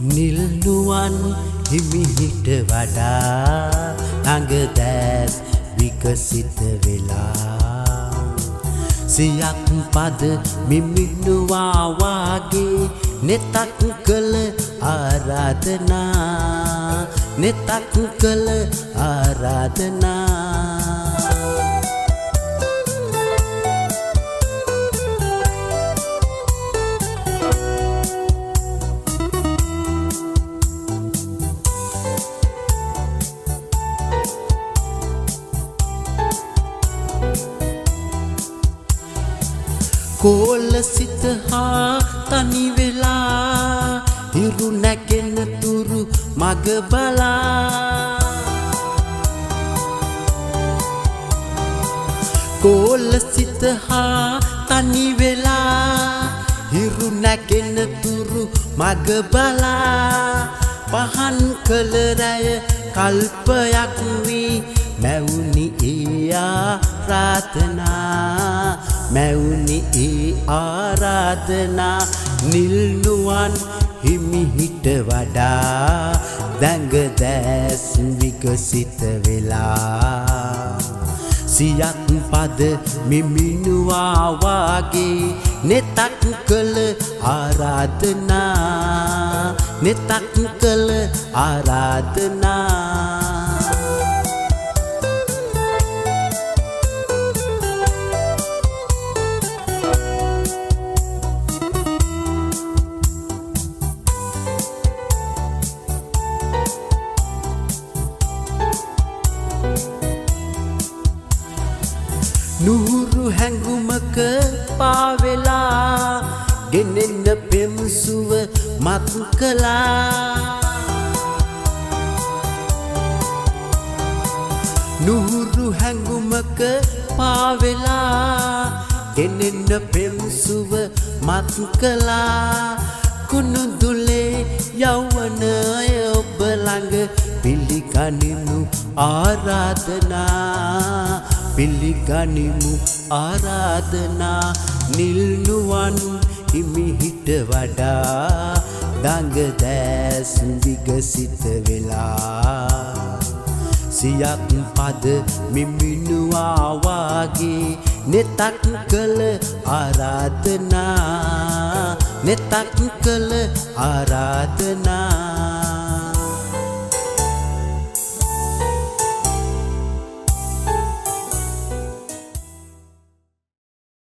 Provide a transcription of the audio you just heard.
නිල්නුවන් හිමිහිට වඩා ළඟ දැස් විකසිත වෙලා සියක් පද මිමිනුවා වාගේ නෙතක් කළ ආරාධනා නෙතක් කළ ආරාධනා කෝල සිත හා තනි වෙලා හිරු නැගෙන තුරු මග බලා කෝල සිත හා තනි වෙලා හිරු නැගෙන තුරු මග බලා පහන් කළ රැය කල්පයක් වී මැවුනි ඒ ආරාධනා මැවුනි ඒ ආරාධනා නිල්නුවන් හිමිහිට වඩා දැඟ දැස් විකසිත වෙලා සියක් පද මිමිනුවා වාගේ නෙතක් කළ ආරාධනා නෙතක් කළ ආරාධනා නුහුරු හැඟුමක පාවෙලා ගෙනෙන්න පෙම්සුව මත් කළා නුහුරු හැඟුමක පාවෙලා ගෙනෙන්න පෙම්සුව මත් කළා කුණුදුලේ යෞවනය ඔබ ළඟ පිළිගනිමු ආරාධනා පිළිගනිමු ආරාධනා නිල්නුවන් හිමිහිට වඩා දඟ දැස් විකසිත වෙලා සියක් පද මිමිනුවා වාගේ නෙතක් කළ ආරාධනා නෙතක් කළ ආරාධනා